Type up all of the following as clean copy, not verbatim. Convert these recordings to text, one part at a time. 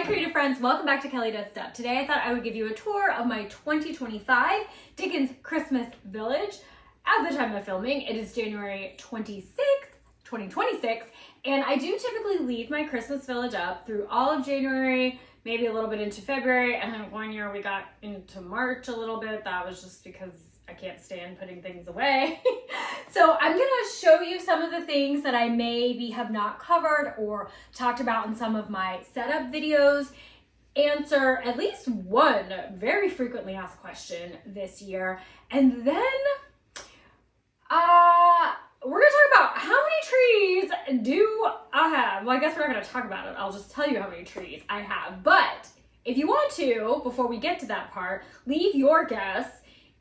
Hi creative friends, welcome back to Kelly Does Stuff. Today I thought I would give you a tour of my 2025 Dickens Christmas Village. At the time of filming, it is January 26th, 2026, and I do typically leave my Christmas Village up through all of January, maybe a little bit into February, and then one year we got into March a little bit. That was just because I can't stand putting things away. So I'm gonna show you some of the things that I maybe have not covered or talked about in some of my setup videos, answer at least one very frequently asked question this year, and then we're gonna talk about how many trees do I have. Well, I guess we're not gonna talk about it. I'll just tell you how many trees I have. But if you want to, before we get to that part, leave your guess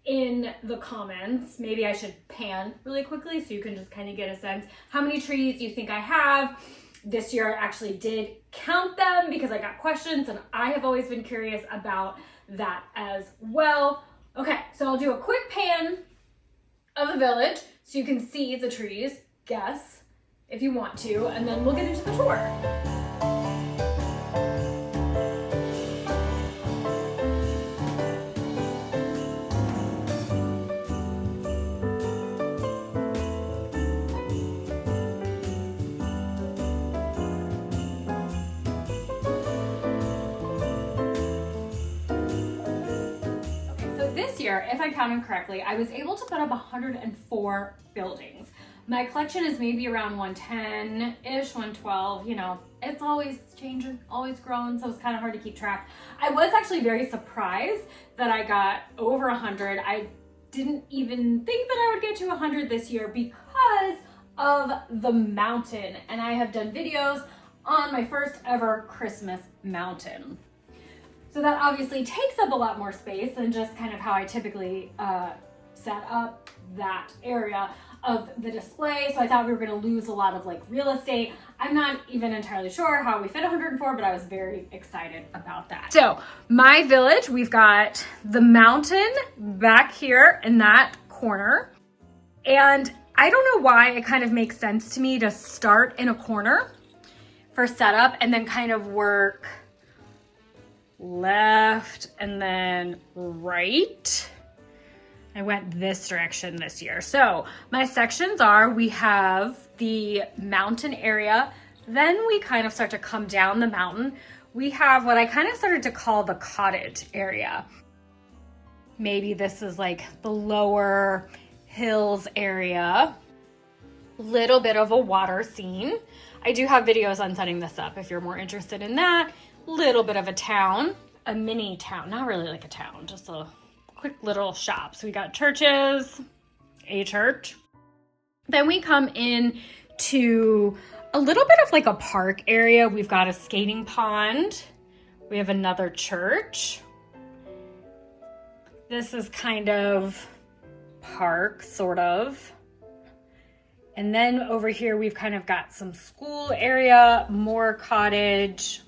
in the comments. Maybe I should pan really quickly so you can just kind of get a sense how many trees you think I have. This year I actually did count them because I got questions and I have always been curious about that as well. Okay, so I'll do a quick pan of the village so you can see the trees, guess if you want to, and then we'll get into the tour. This year, if I counted correctly, I was able to put up 104 buildings. My collection is maybe around 110-ish, 112, you know, it's always changing, always growing, so it's kind of hard to keep track. I was actually very surprised that I got over 100. I didn't even think that I would get to 100 this year because of the mountain, and I have done videos on my first ever Christmas mountain. So that obviously takes up a lot more space than just kind of how I typically set up that area of the display. So I thought we were gonna lose a lot of like real estate. I'm not even entirely sure how we fit 104, but I was very excited about that. So my village, we've got the mountain back here in that corner. And I don't know why it kind of makes sense to me to start in a corner for setup and then kind of work left and then right. I went this direction this year. So my sections are, we have the mountain area, then we kind of start to come down the mountain. We have what I kind of started to call the cottage area. Maybe this is like the lower hills area. Little bit of a water scene. I do have videos on setting this up if you're more interested in that. Little bit of a town, a mini town, not really like a town, just a quick little shop. So we got churches, a church. Then we come in to a little bit of like a park area. We've got a skating pond. We have another church. This is kind of park, sort of. And then over here, we've kind of got some school area, more cottage.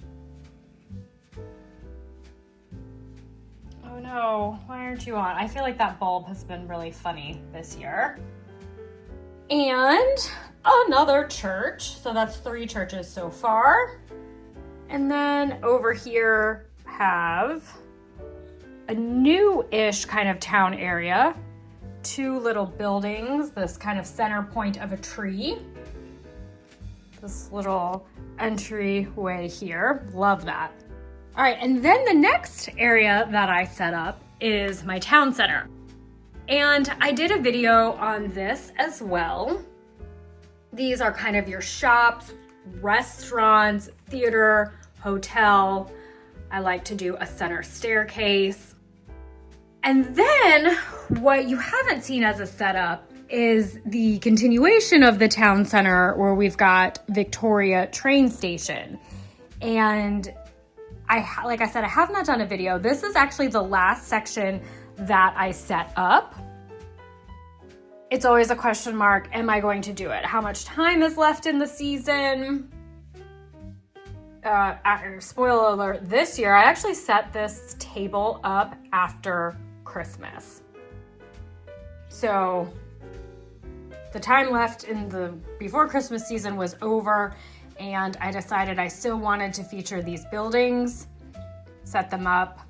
Oh no, why aren't you on? I feel like that bulb has been really funny this year. And another church. So that's 3 churches so far. And then over here have a new-ish kind of town area. 2 little buildings, this kind of center point of a tree. This little entryway here, love that. All right, and then the next area that I set up is my town center. And I did a video on this as well. These are kind of your shops, restaurants, theater, hotel. I like to do a center staircase. And then what you haven't seen as a setup is the continuation of the town center where we've got Victoria train station. And like I said, I have not done a video. This is actually the last section that I set up. It's always a question mark. Am I going to do it? How much time is left in the season? Spoiler alert, this year, I actually set this table up after Christmas. So the time left in the before Christmas season was over, and I decided I still wanted to feature these buildings, set them up.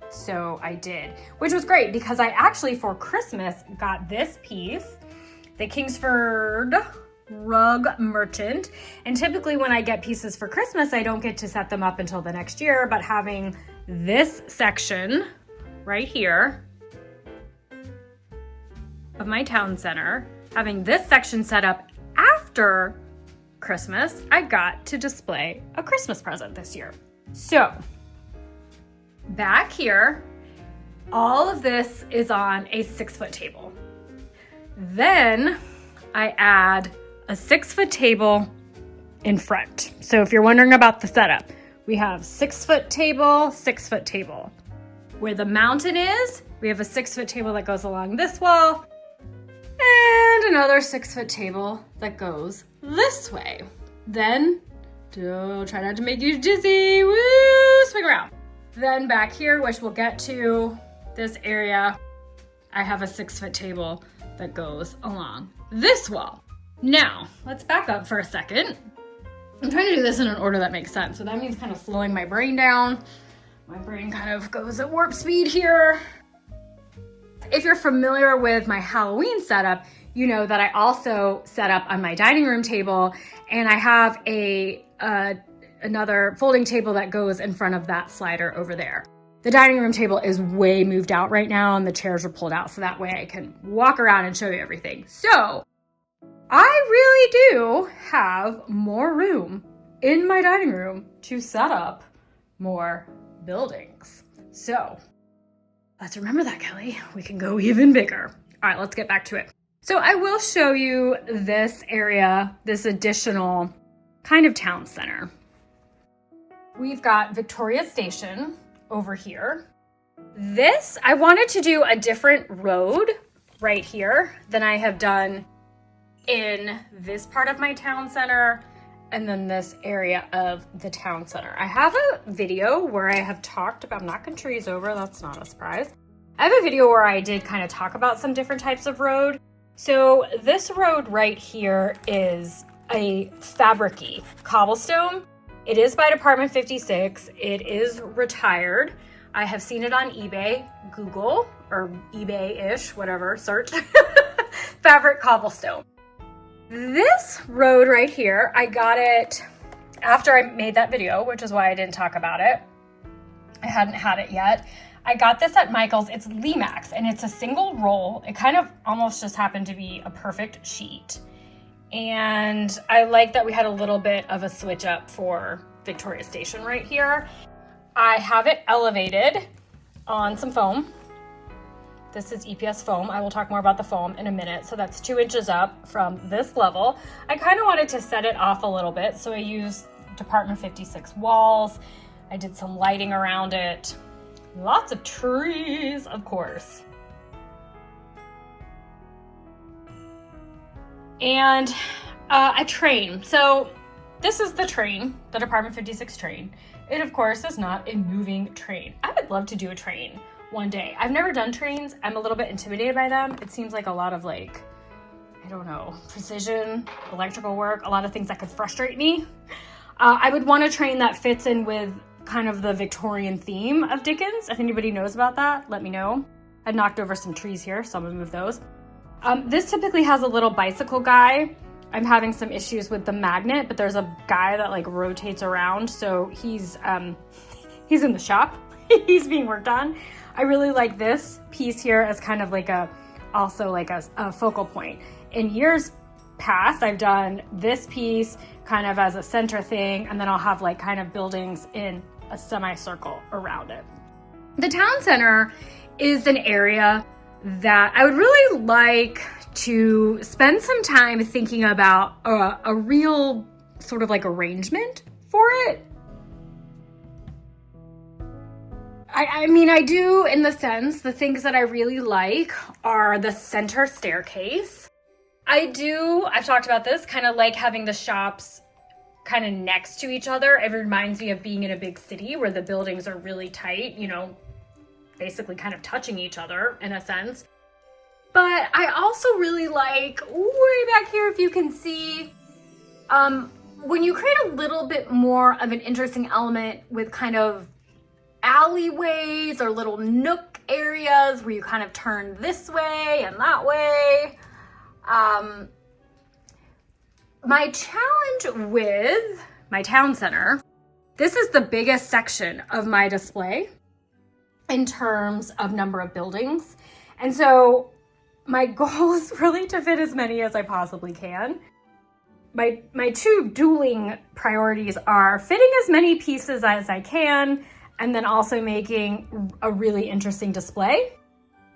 So I did, which was great because I actually for Christmas got this piece, the Kingsford Rug Merchant. And typically when I get pieces for Christmas, I don't get to set them up until the next year, but having this section right here of my town center, having this section set up after Christmas, I got to display a Christmas present this year. So back here, all of this is on a 6-foot table. Then I add a 6-foot table in front. So if you're wondering about the setup, we have 6-foot table, 6-foot table. Where the mountain is, we have a 6-foot table that goes along this wall and another 6-foot table that goes this way. Then, try not to make you dizzy, woo, swing around. Then back here, which we'll get to, this area, I have a 6-foot table that goes along this wall. Now, let's back up for a second. I'm trying to do this in an order that makes sense. So that means kind of slowing my brain down. My brain kind of goes at warp speed here. If you're familiar with my Halloween setup, you know that I also set up on my dining room table, and I have another folding table that goes in front of that slider over there. The dining room table is way moved out right now and the chairs are pulled out so that way I can walk around and show you everything. So I really do have more room in my dining room to set up more buildings. So let's remember that, Kelly. We can go even bigger. All right, let's get back to it. So I will show you this area, this additional kind of town center. We've got Victoria Station over here. This, I wanted to do a different road right here than I have done in this part of my town center and then this area of the town center. I have a video where I have talked about knocking trees over. That's not a surprise. I have a video where I did kind of talk about some different types of road. So this road right here is a fabric-y cobblestone. It is by Department 56. It is retired. I have seen it on eBay, Google, or eBay-ish, whatever, search. Fabric cobblestone. This road right here, I got it after I made that video, which is why I didn't talk about it. I hadn't had it yet. I got this at Michael's. It's Lemax, and it's a single roll. It kind of almost just happened to be a perfect sheet. And I like that we had a little bit of a switch up for Victoria Station right here. I have it elevated on some foam. This is EPS foam. I will talk more about the foam in a minute. So that's 2 inches up from this level. I kind of wanted to set it off a little bit. So I used Department 56 walls. I did some lighting around it. Lots of trees, of course. And a train. So this is the train, the Department 56 train. It, of course, is not a moving train. I would love to do a train one day. I've never done trains. I'm a little bit intimidated by them. It seems like a lot of I don't know, precision, electrical work, a lot of things that could frustrate me. I would want a train that fits in with kind of the Victorian theme of Dickens. If anybody knows about that, let me know. I knocked over some trees here, so I'm gonna move those. This typically has a little bicycle guy. I'm having some issues with the magnet, but there's a guy that rotates around, so he's in the shop. He's being worked on. I really like this piece here as kind of a focal point. In years past, I've done this piece kind of as a center thing, and then I'll have kind of buildings in a semicircle around it. The town center is an area that I would really like to spend some time thinking about a real sort of arrangement for it. I mean, I do in the sense, the things that I really like are the center staircase. I've talked about this, kind of like having the shops kind of next to each other. It reminds me of being in a big city where the buildings are really tight, basically kind of touching each other in a sense. But I also really like, way back here, if you can see, when you create a little bit more of an interesting element with kind of alleyways or little nook areas where you kind of turn this way and that way. My challenge with my town center, this is the biggest section of my display in terms of number of buildings. And so my goal is really to fit as many as I possibly can. My two dueling priorities are fitting as many pieces as I can, and then also making a really interesting display,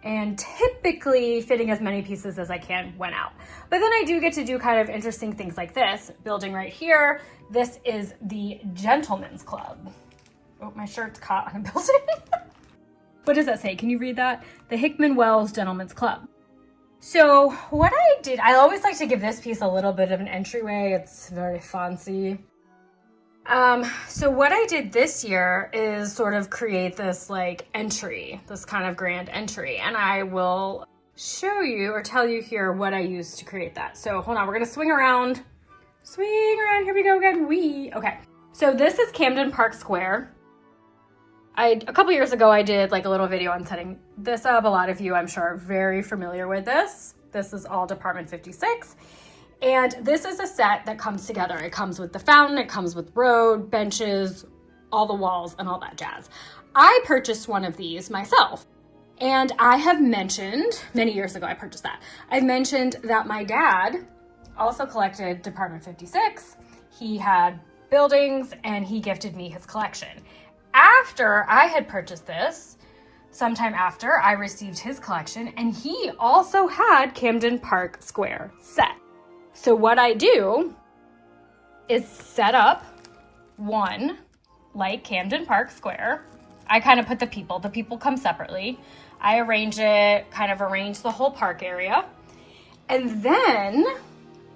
and typically fitting as many pieces as I can when out. But then I do get to do kind of interesting things like this building right here. This is the Gentlemen's Club. Oh, my shirt's caught on a building. What does that say? Can you read that? The Hickman Wells Gentlemen's Club. So what I did, I always like to give this piece a little bit of an entryway. It's very fancy. So what I did this year is sort of create this like entry, this kind of grand entry, and I will show you or tell you here what I used to create that. So hold on, we're gonna swing around, here we go again, okay. So this is Camden Park Square. A couple years ago, I did like a little video on setting this up. A lot of you, I'm sure, are very familiar with this. This is all Department 56. And this is a set that comes together. It comes with the fountain, it comes with road, benches, all the walls, and all that jazz. I purchased one of these myself. And I have mentioned, many years ago I purchased that. I've mentioned that my dad also collected Department 56. He had buildings and he gifted me his collection. After I had purchased this, sometime after, I received his collection, and he also had Camden Park Square set. So what I do is set up one like Camden Park Square. I kind of put the people come separately. I arrange the whole park area. And then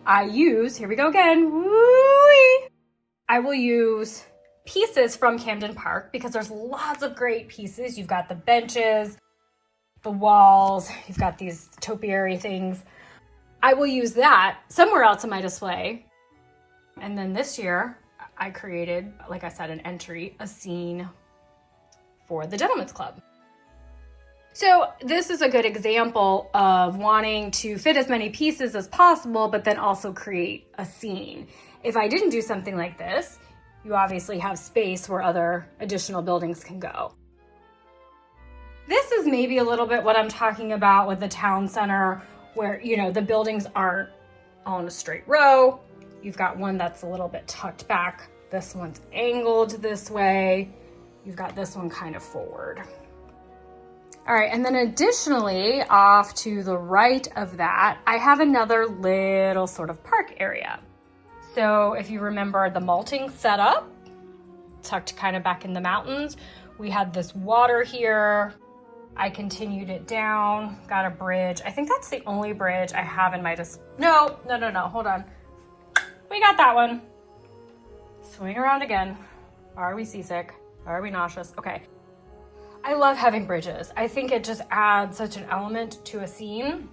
I use, here we go again, woo-wee. I will use pieces from Camden Park because there's lots of great pieces. You've got the benches, the walls, you've got these topiary things. I will use that somewhere else in my display. And then this year I created, like I said, an entry, a scene for the Gentlemen's Club. So this is a good example of wanting to fit as many pieces as possible, but then also create a scene. If I didn't do something like this, you obviously have space where other additional buildings can go. This is maybe a little bit what I'm talking about with the town center, where, you know, the buildings aren't all in a straight row. You've got one that's a little bit tucked back. This one's angled this way. You've got this one kind of forward. All right, and then additionally, off to the right of that, I have another little sort of park area. So if you remember the malting setup, tucked kind of back in the mountains, we had this water here. I continued it down, got a bridge. I think that's the only bridge I have in my no, hold on. We got that one. Swing around again. Are we seasick? Are we nauseous? Okay. I love having bridges. I think it just adds such an element to a scene.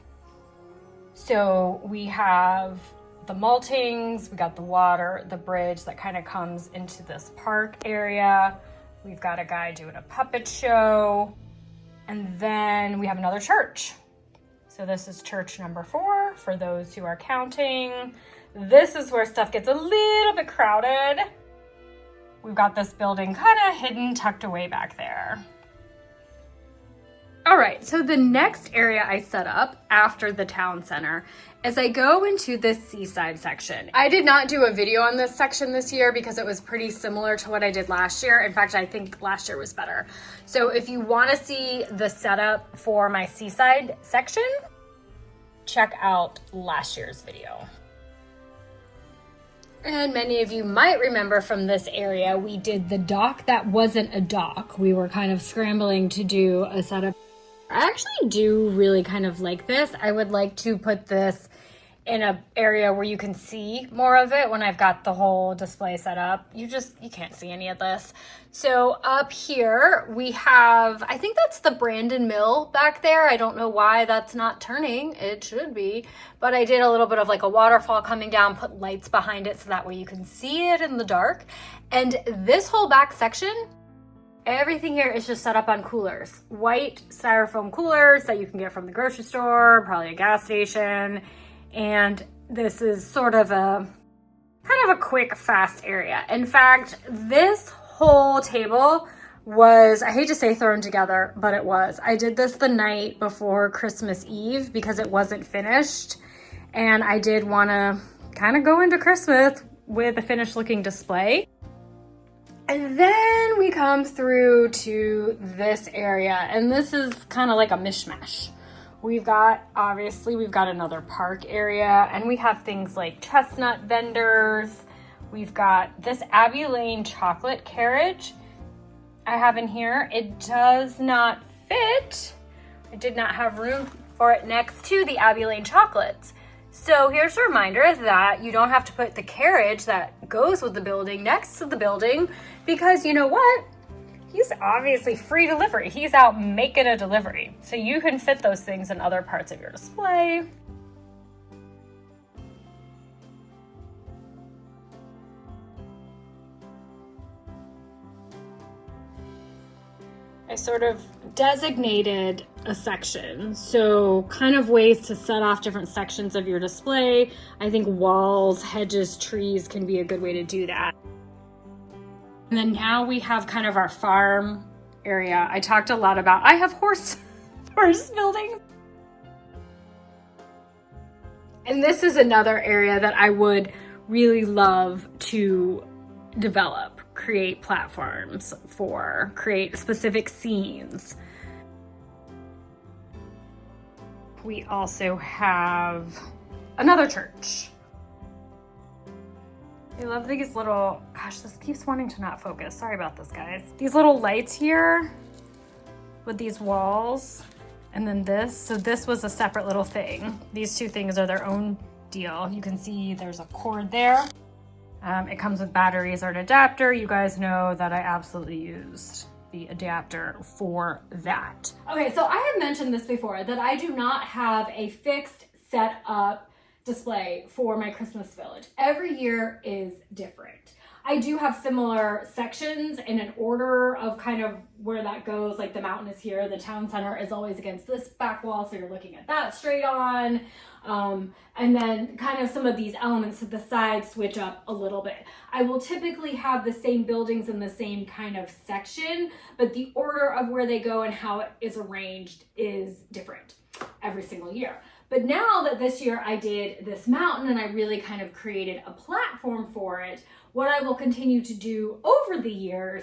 So we have the maltings, we got the water, the bridge that kind of comes into this park area. We've got a guy doing a puppet show. And then we have another church. So this is church number 4 for those who are counting. This is where stuff gets a little bit crowded. We've got this building kind of hidden, tucked away back there. All right, so the next area I set up after the town center is I go into this seaside section. I did not do a video on this section this year because it was pretty similar to what I did last year. In fact, I think last year was better. So if you want to see the setup for my seaside section, check out last year's video. And many of you might remember from this area, we did the dock that wasn't a dock. We were kind of scrambling to do a setup. I actually do really kind of like this. I would like to put this in an area where you can see more of it when I've got the whole display set up. You can't see any of this. So up here we have, I think that's the Brandon Mill back there. I don't know why that's not turning. It should be, but I did a little bit of like a waterfall coming down, put lights behind it so that way you can see it in the dark. And this whole back section, everything here is just set up on coolers. White styrofoam coolers that you can get from the grocery store, probably a gas station. And this is sort of a kind of a quick, fast area. In fact, this whole table was, I hate to say thrown together, but it was. I did this the night before Christmas Eve because it wasn't finished. And I did want to kind of go into Christmas with a finished looking display. And then we come through to this area, and this is kind of like a mishmash. We've got another park area, and we have things like chestnut vendors. We've got this Abbey Lane chocolate carriage I have in here. It does not fit. I did not have room for it next to the Abbey Lane chocolates. So here's a reminder that you don't have to put the carriage that goes with the building next to the building, because you know what? He's obviously free delivery. He's out making a delivery. So you can fit those things in other parts of your display. I sort of designated a section. So kind of ways to set off different sections of your display. I think walls, hedges, trees can be a good way to do that. And then now we have kind of our farm area. I talked a lot about, I have horse buildings. And this is another area that I would really love to develop, create platforms for, create specific scenes. We also have another church. I love these little, gosh, this keeps wanting to not focus. Sorry about this, guys. These little lights here with these walls, and then this. So this was a separate little thing. These two things are their own deal. You can see there's a cord there. It comes with batteries or an adapter. You guys know that I absolutely used the adapter for that. Okay, so I have mentioned this before, that I do not have a fixed set up display for my Christmas Village. Every year is different. I do have similar sections in an order of kind of where that goes. Like the mountain is here, the town center is always against this back wall, so you're looking at that straight on. And then kind of some of these elements to the side switch up a little bit. I will typically have the same buildings in the same kind of section, but the order of where they go and how it is arranged is different every single year. But now that this year I did this mountain and I really kind of created a platform for it, what I will continue to do over the years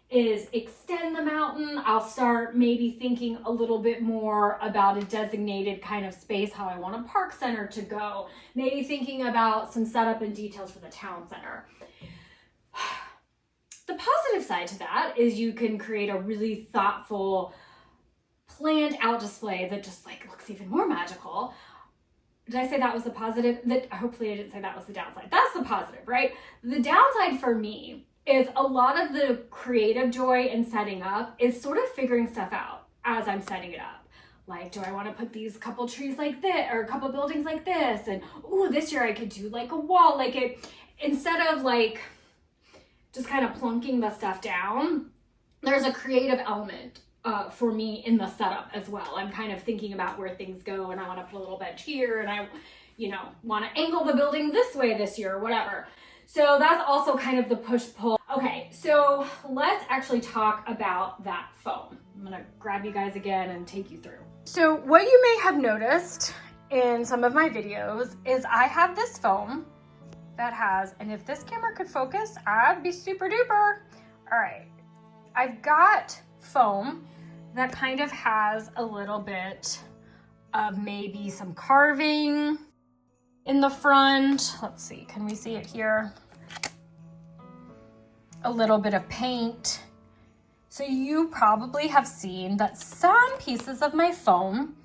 is extend the mountain. I'll start maybe thinking a little bit more about a designated kind of space, how I want a park center to go, maybe thinking about some setup and details for the town center. The positive side to that is you can create a really thoughtful, planned out display that just like looks even more magical. Did I say that was the positive? That hopefully I didn't say that was the downside. That's the positive, right? The downside for me is a lot of the creative joy in setting up is sort of figuring stuff out as I'm setting it up. Like, do I want to put these couple trees like this or a couple buildings like this? And oh, this year I could do like a wall, like it, instead of like just kind of plunking the stuff down, there's a creative element for me in the setup as well. I'm kind of thinking about where things go, and I want to put a little bench here, and I, want to angle the building this way this year or whatever. So that's also kind of the push-pull. Okay, so let's actually talk about that foam. I'm gonna grab you guys again and take you through. So what you may have noticed in some of my videos is I have this foam that has, and if this camera could focus, I'd be super duper. All right, I've got foam that kind of has a little bit of maybe some carving in the front. Let's see, can we see it here? A little bit of paint. So you probably have seen that some pieces of my foam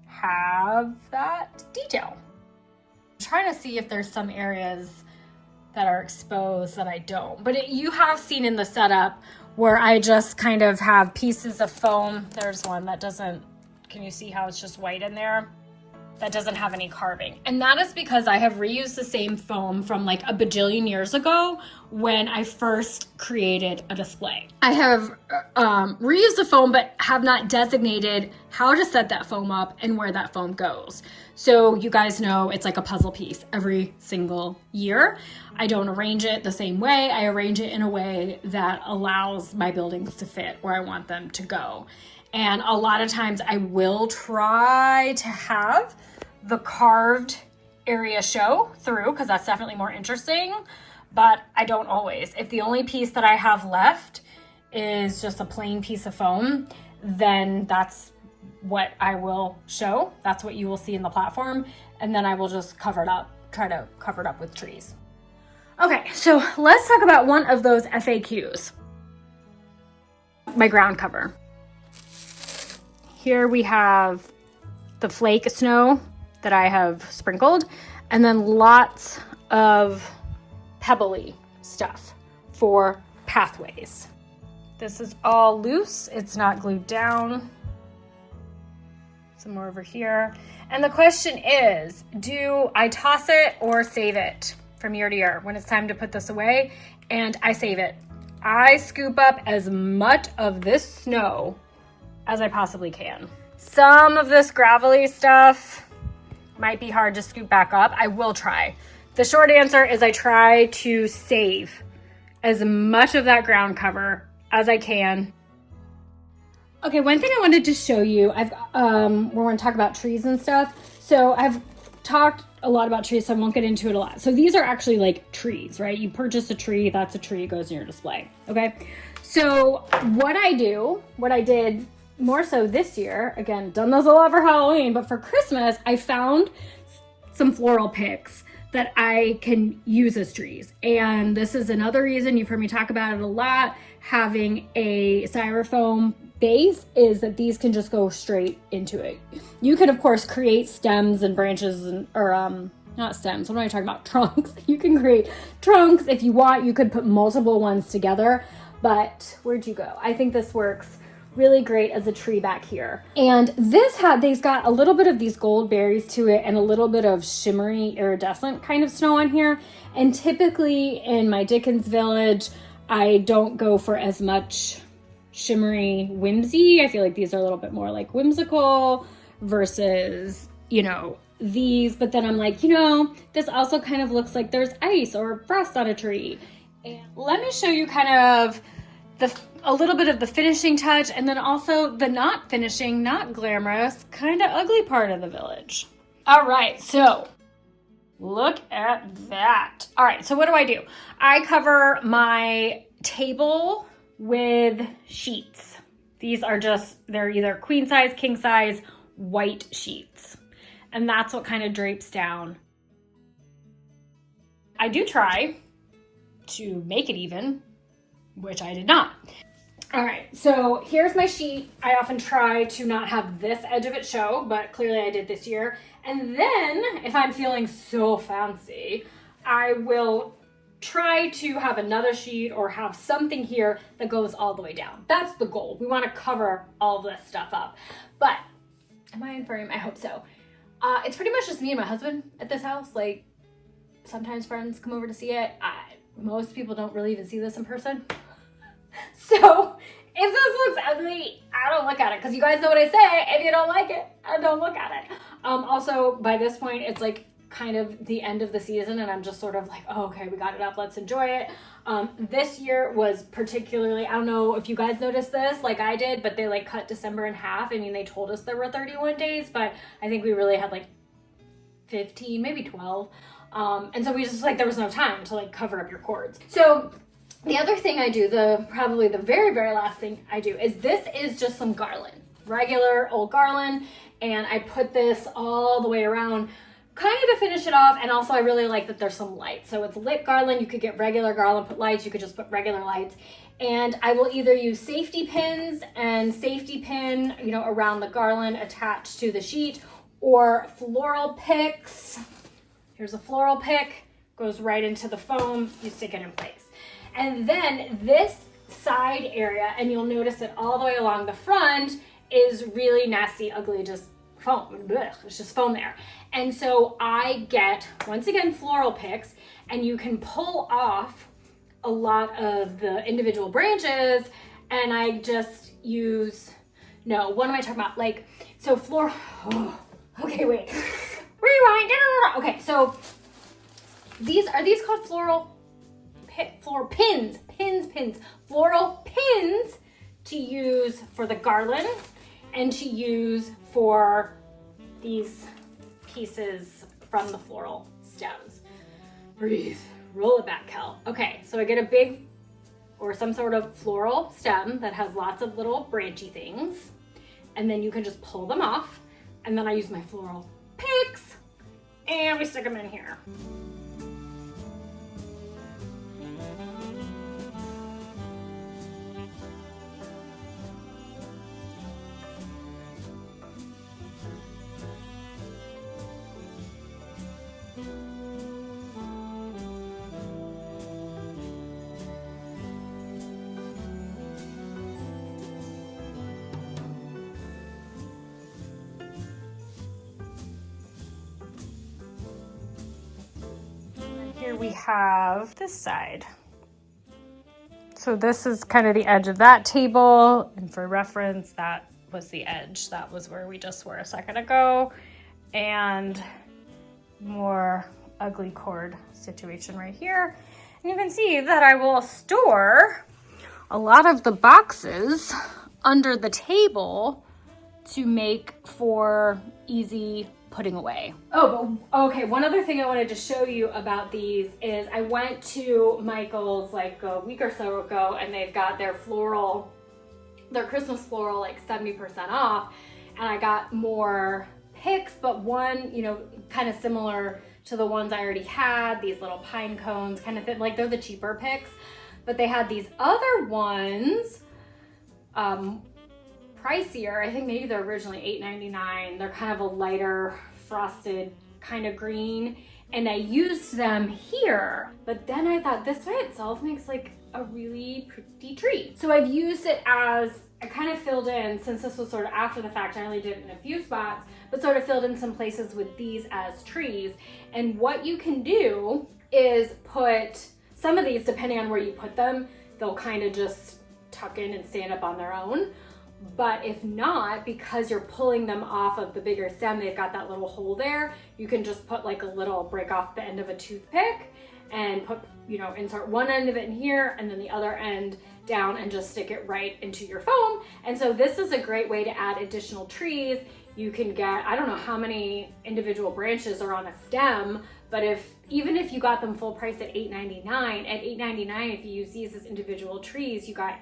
have that detail. trying to see if there's some areas that are exposed that I don't. But you have seen in the setup where I just kind of have pieces of foam. There's one that doesn't, can you see how it's just white in there? That doesn't have any carving. And that is because I have reused the same foam from like a bajillion years ago when I first created a display. I have reused the foam, but have not designated how to set that foam up and where that foam goes. So you guys know it's like a puzzle piece every single year. I don't arrange it the same way. I arrange it in a way that allows my buildings to fit where I want them to go. And a lot of times I will try to have the carved area show through because that's definitely more interesting, but I don't always. If the only piece that I have left is just a plain piece of foam, then that's what I will show. That's what you will see in the platform. And then I will just cover it up, try to cover it up with trees. Okay, so let's talk about one of those FAQs. My ground cover. Here we have the flake snow that I have sprinkled, and then lots of pebbly stuff for pathways. This is all loose, it's not glued down. Some more over here. And the question is, do I toss it or save it from year to year when it's time to put this away? And I save it. I scoop up as much of this snow as I possibly can. Some of this gravelly stuff might be hard to scoop back up. I will try. The short answer is I try to save as much of that ground cover as I can. Okay, one thing I wanted to show you, we're going to talk about trees and stuff. So I've talked a lot about trees, so I won't get into it a lot. So these are actually like trees, right? You purchase a tree, that's a tree, it goes in your display, okay? So what I did more so this year, again, done those a lot for Halloween, but for Christmas, I found some floral picks that I can use as trees. And this is another reason, you've heard me talk about it a lot, having a styrofoam base is that these can just go straight into it. You could, of course, create stems and branches or not stems, what am I talking about? Trunks. You can create trunks if you want. You could put multiple ones together, but where'd you go? I think this works really great as a tree back here. And they've got a little bit of these gold berries to it and a little bit of shimmery iridescent kind of snow on here. And typically in my Dickens Village, I don't go for as much shimmery whimsy. I feel like these are a little bit more like whimsical versus, these. But then I'm like, this also kind of looks like there's ice or frost on a tree. And let me show you kind of a little bit of the finishing touch, and then also the not finishing, not glamorous, kind of ugly part of the village. All right, so look at that. All right, so what do? I cover my table with sheets. These are they're either queen size, king size, white sheets. And that's what kind of drapes down. I do try to make it even, which I did not. All right, so here's my sheet. I often try to not have this edge of it show, but clearly I did this year. And then if I'm feeling so fancy, I will try to have another sheet or have something here that goes all the way down. That's the goal. We want to cover all this stuff up. But am I in frame? I hope so. It's pretty much just me and my husband at this house. Like, sometimes friends come over to see it. Most people don't really even see this in person. So if this looks ugly, I don't look at it, because you guys know what I say. If you don't like it, I don't look at it. Also, by this point, it's like kind of the end of the season, and I'm just sort of like, oh, okay, we got it up, let's enjoy it. This year was particularly, I don't know if you guys noticed this like I did, but they like cut December in half. I mean, they told us there were 31 days, but I think we really had like 15, maybe 12. And so we just like, there was no time to like cover up your cords. So the other thing I do, probably the very, very last thing I do is this is just some garland, regular old garland. And I put this all the way around kind of to finish it off. And also I really like that there's some lights. So it's lit garland. You could get regular garland, put lights. You could just put regular lights. And I will either use safety pins and safety pin, around the garland attached to the sheet, or floral picks. Here's a floral pick, goes right into the foam, you stick it in place. And then this side area, and you'll notice it all the way along the front, is really nasty, ugly, just foam. Blech, it's just foam there. And so I get, once again, floral picks, and you can pull off a lot of the individual branches, and I just use, no, what am I talking about? Like, so okay, wait, rewind. Okay, so are these called floral pins, floral pins to use for the garland and to use for these pieces from the floral stems. Breathe, roll it back, Kel. Okay, so I get a big or some sort of floral stem that has lots of little branchy things, and then you can just pull them off, and then I use my floral picks and we stick them in here. Here we have this side. So this is kind of the edge of that table, and for reference, that was the edge. That was where we just were a second ago, and more ugly cord situation right here. And you can see that I will store a lot of the boxes under the table to make for easy putting away. Oh, but okay, one other thing I wanted to show you about these is I went to Michael's like a week or so ago, and they've got their Christmas floral like 70% off, and I got more picks, but one, you know, kind of similar to the ones I already had, these little pine cones kind of thing, like they're the cheaper picks, but they had these other ones, pricier. I think maybe they're originally $8.99. They're kind of a lighter frosted kind of green, and I used them here, but then I thought this by itself makes like a really pretty tree. So I've used it as, I kind of filled in, since this was sort of after the fact, I only did it in a few spots, but sort of filled in some places with these as trees. And what you can do is put some of these, depending on where you put them, they'll kind of just tuck in and stand up on their own. But if not, because you're pulling them off of the bigger stem, they've got that little hole there, you can just put like a little, break off the end of a toothpick and put, you know, insert one end of it in here and then the other end down and just stick it right into your foam. And so this is a great way to add additional trees. You can get, I don't know how many individual branches are on a stem, but even if you got them full price at $8.99, at $8.99, if you use these as individual trees, you got,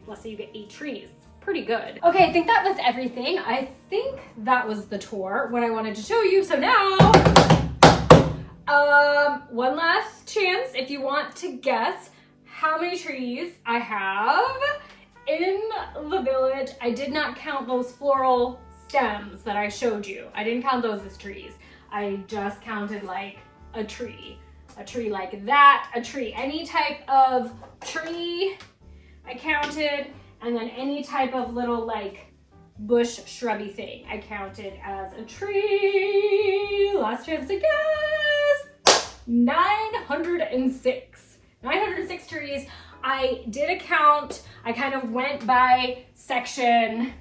let's say you get 8 trees. Pretty good. Okay, I think that was everything. I think that was the tour, what I wanted to show you. So now, one last chance if you want to guess how many trees I have in the village. I did not count those floral stems that I showed you. I didn't count those as trees. I just counted like a tree like that, a tree, any type of tree I counted. And then any type of little like bush shrubby thing I counted as a tree. Last chance to guess. 906. 906 trees. I did a count. I kind of went by section,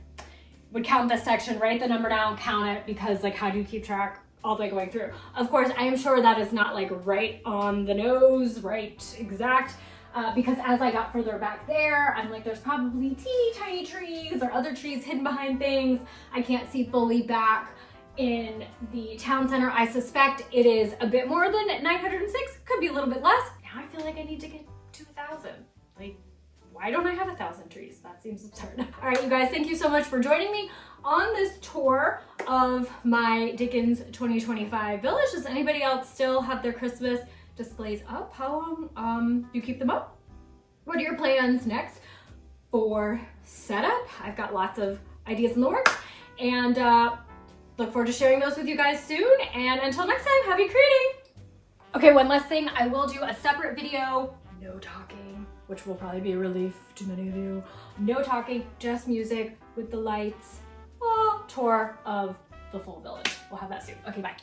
would count this section, write the number down, count it, because like how do you keep track all the way going through? Of course, I am sure that is not like right on the nose, right exact. Because as I got further back there, I'm like, there's probably teeny tiny trees or other trees hidden behind things. I can't see fully back in the town center. I suspect it is a bit more than 906, could be a little bit less. Now I feel like I need to get to 1,000. Like, why don't I have 1,000 trees? That seems absurd. All right, you guys, thank you so much for joining me on this tour of my Dickens 2025 village. Does anybody else still have their Christmas displays up? How long do you keep them up? What are your plans next for setup? I've got lots of ideas in the works, and look forward to sharing those with you guys soon. And until next time, happy creating! Okay, one last thing. I will do a separate video, no talking, which will probably be a relief to many of you. No talking, just music with the lights. Tour of the full village. We'll have that soon. Okay, bye.